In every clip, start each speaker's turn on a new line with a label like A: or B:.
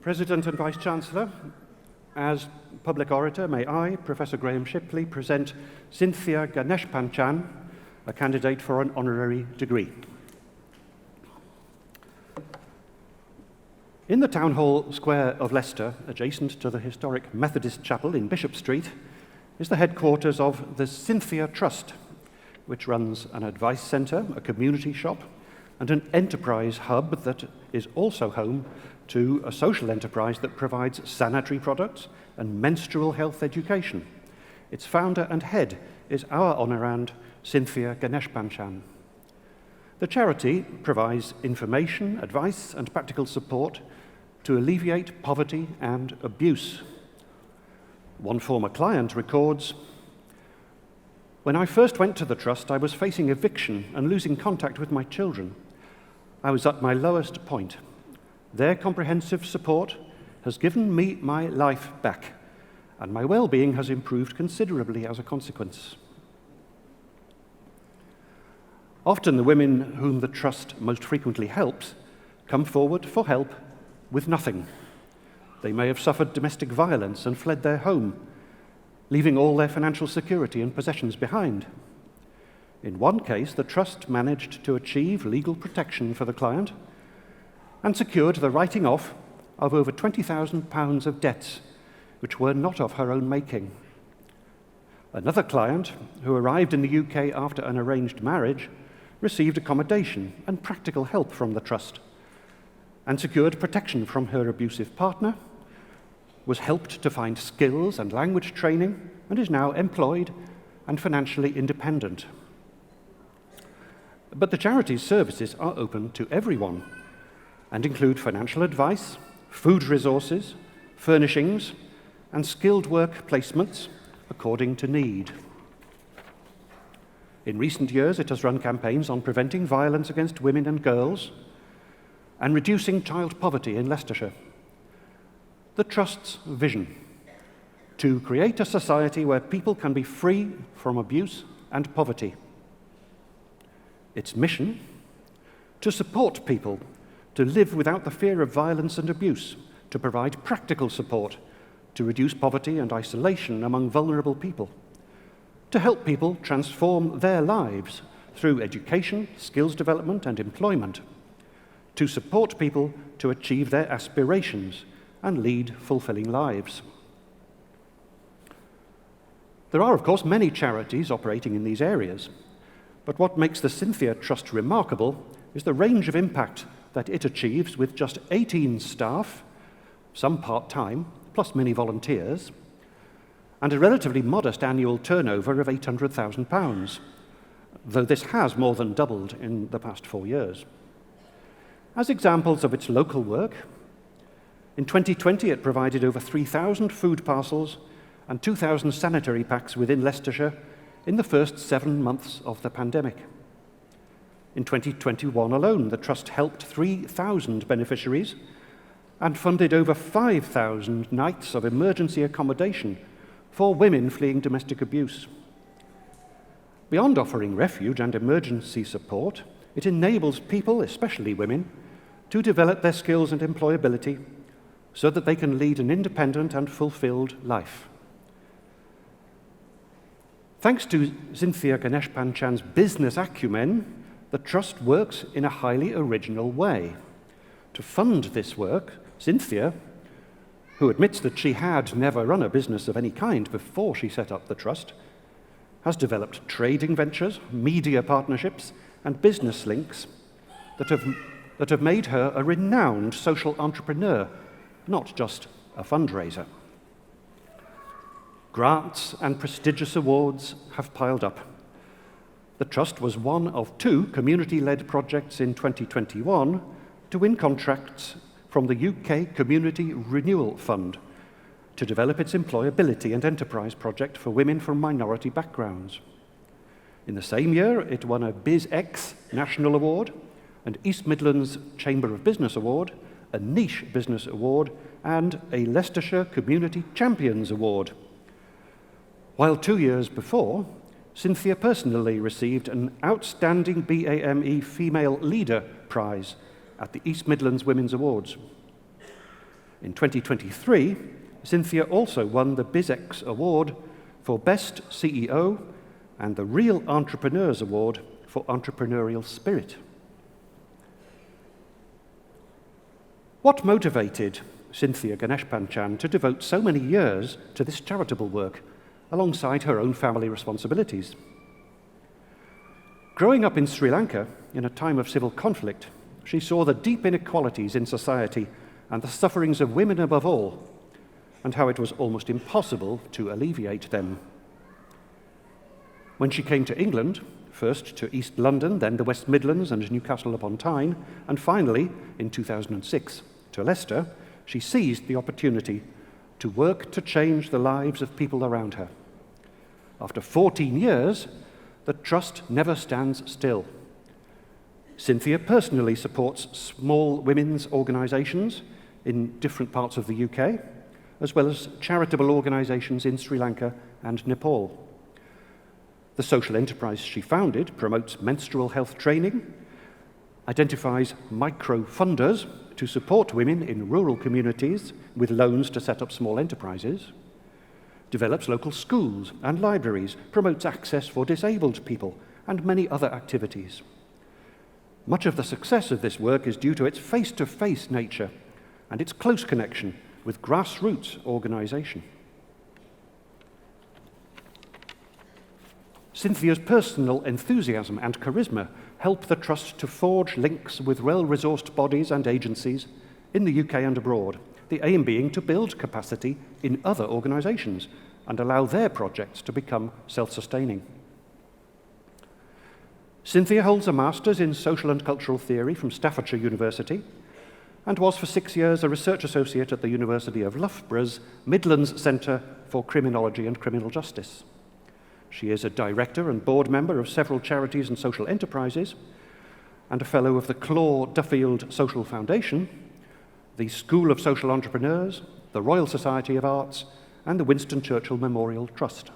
A: President and Vice-Chancellor, as public orator, may I, Professor Graham Shipley, present Zinthiya Ganeshpanchan, a candidate for an honorary degree. In the Town Hall Square of Leicester, adjacent to the historic Methodist Chapel in Bishop Street, is the headquarters of the Zinthiya Trust, which runs an advice centre, a community shop, and an enterprise hub that is also home to a social enterprise that provides sanitary products and menstrual health education. Its founder and head is our honourand, Zinthiya Ganeshpanchan. The charity provides information, advice, and practical support to alleviate poverty and abuse. One former client records, "When I first went to the trust, I was facing eviction and losing contact with my children. I was at my lowest point. Their comprehensive support has given me my life back, and my well-being has improved considerably as a consequence." Often the women whom the trust most frequently helps come forward for help with nothing. They may have suffered domestic violence and fled their home, leaving all their financial security and possessions behind. In one case, the trust managed to achieve legal protection for the client and secured the writing off of over £20,000 of debts, which were not of her own making. Another client, who arrived in the UK after an arranged marriage, received accommodation and practical help from the trust and secured protection from her abusive partner, was helped to find skills and language training, and is now employed and financially independent. But the charity's services are open to everyone and include financial advice, food resources, furnishings, and skilled work placements according to need. In recent years, it has run campaigns on preventing violence against women and girls and reducing child poverty in Leicestershire. The Trust's vision: to create a society where people can be free from abuse and poverty. Its mission: to support people to live without the fear of violence and abuse, to provide practical support to reduce poverty and isolation among vulnerable people, to help people transform their lives through education, skills development, and employment, to support people to achieve their aspirations and lead fulfilling lives. There are, of course, many charities operating in these areas, but what makes the Zinthiya Trust remarkable is the range of impact that it achieves with just 18 staff, some part-time, plus many volunteers, and a relatively modest annual turnover of £800,000, though this has more than doubled in the past 4 years. As examples of its local work, in 2020 it provided over 3,000 food parcels and 2,000 sanitary packs within Leicestershire in the first 7 months of the pandemic. In 2021 alone, the Trust helped 3,000 beneficiaries and funded over 5,000 nights of emergency accommodation for women fleeing domestic abuse. Beyond offering refuge and emergency support, it enables people, especially women, to develop their skills and employability so that they can lead an independent and fulfilled life. Thanks to Zinthiya Ganeshpanchan's business acumen, the Trust works in a highly original way. To fund this work, Zinthiya, who admits that she had never run a business of any kind before she set up the Trust, has developed trading ventures, media partnerships, and business links that have made her a renowned social entrepreneur, not just a fundraiser. Grants and prestigious awards have piled up. The Trust was one of 2 community-led projects in 2021 to win contracts from the UK Community Renewal Fund to develop its employability and enterprise project for women from minority backgrounds. In the same year, it won a BizX National Award, an East Midlands Chamber of Business Award, a Niche Business Award, and a Leicestershire Community Champions Award. While 2 years before, Zinthiya personally received an Outstanding BAME Female Leader Prize at the East Midlands Women's Awards. In 2023, Zinthiya also won the BizX Award for Best CEO and the Real Entrepreneurs Award for Entrepreneurial Spirit. What motivated Zinthiya Ganeshpanchan to devote so many years to this charitable work alongside her own family responsibilities? Growing up in Sri Lanka in a time of civil conflict, she saw the deep inequalities in society and the sufferings of women above all, and how it was almost impossible to alleviate them. When she came to England, first to East London, then the West Midlands and Newcastle upon Tyne, and finally, in 2006, to Leicester, she seized the opportunity to work to change the lives of people around her. After 14 years, the Trust never stands still. Zinthiya personally supports small women's organisations in different parts of the UK, as well as charitable organisations in Sri Lanka and Nepal. The social enterprise she founded promotes menstrual health training, identifies micro-funders to support women in rural communities with loans to set up small enterprises, develops local schools and libraries, promotes access for disabled people, and many other activities. Much of the success of this work is due to its face-to-face nature and its close connection with grassroots organisation. Zinthiya's personal enthusiasm and charisma help the Trust to forge links with well-resourced bodies and agencies in the UK and abroad, the aim being to build capacity in other organisations and allow their projects to become self-sustaining. Zinthiya holds a Master's in Social and Cultural Theory from Staffordshire University and was for 6 years a research associate at the University of Loughborough's Midlands Centre for Criminology and Criminal Justice. She is a director and board member of several charities and social enterprises and a fellow of the Claw Duffield Social Foundation, the School of Social Entrepreneurs, the Royal Society of Arts, and the Winston Churchill Memorial Trust.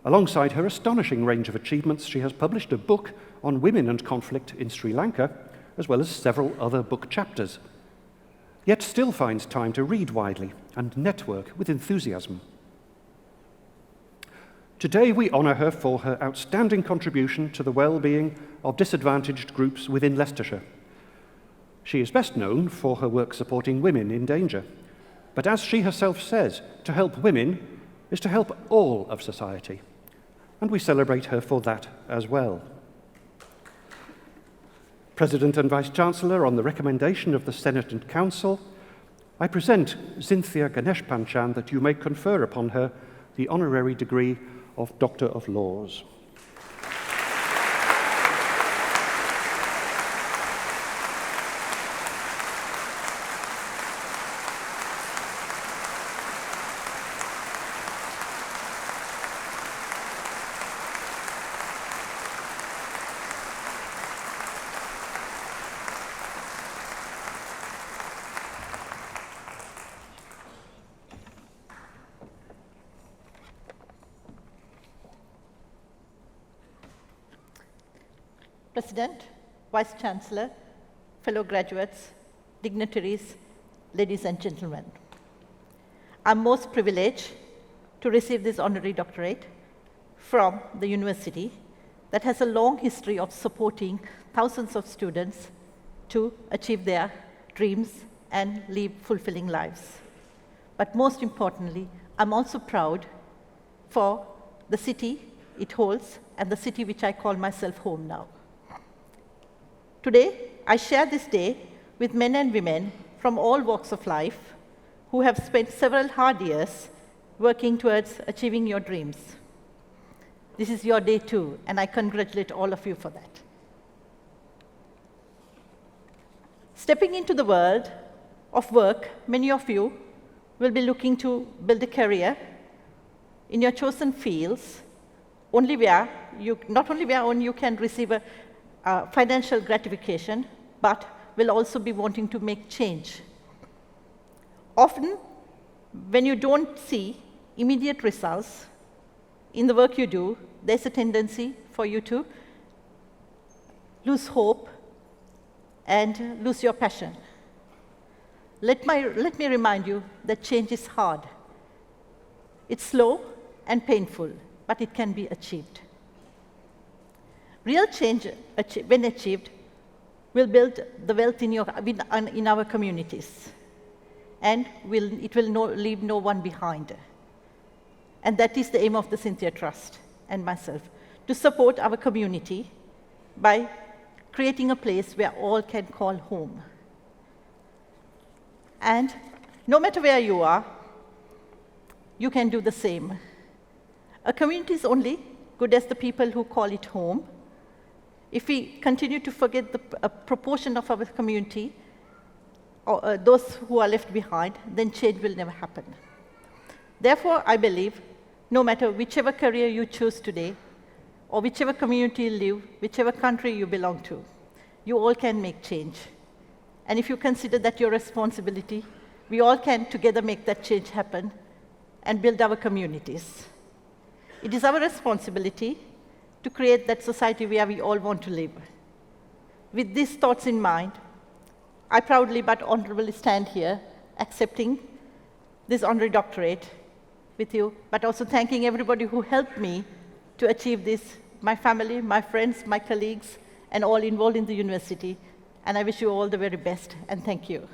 A: Alongside her astonishing range of achievements, she has published a book on women and conflict in Sri Lanka, as well as several other book chapters, yet still finds time to read widely and network with enthusiasm. Today we honour her for her outstanding contribution to the well-being of disadvantaged groups within Leicestershire. She is best known for her work supporting women in danger, but as she herself says, to help women is to help all of society, and we celebrate her for that as well. President and Vice-Chancellor, on the recommendation of the Senate and Council, I present Zinthiya Ganeshpanchan that you may confer upon her the honorary degree of Doctor of Laws.
B: President, Vice-Chancellor, fellow graduates, dignitaries, ladies and gentlemen. I'm most privileged to receive this honorary doctorate from the university that has a long history of supporting thousands of students to achieve their dreams and live fulfilling lives. But most importantly, I'm also proud for the city it holds and the city which I call myself home now. Today, I share this day with men and women from all walks of life who have spent several hard years working towards achieving your dreams. This is your day too, and I congratulate all of you for that. Stepping into the world of work, many of you will be looking to build a career in your chosen fields, not only where you can receive a financial gratification, but will also be wanting to make change. Often, when you don't see immediate results in the work you do, there's a tendency for you to lose hope and lose your passion. let me remind you that change is hard. It's slow and painful, but it can be achieved. Real change, when achieved, will build the wealth in our communities, and it will leave no one behind. And that is the aim of the Zinthiya Trust and myself, to support our community by creating a place where all can call home. And no matter where you are, you can do the same. A community is only good as the people who call it home. If we continue to forget a proportion of our community, or those who are left behind, then change will never happen. Therefore, I believe, no matter whichever career you choose today, or whichever community you live, whichever country you belong to, you all can make change. And if you consider that your responsibility, we all can together make that change happen and build our communities. It is our responsibility to create that society where we all want to live. With these thoughts in mind, I proudly but honorably stand here accepting this honorary doctorate with you, but also thanking everybody who helped me to achieve this, my family, my friends, my colleagues, and all involved in the university. And I wish you all the very best, and thank you.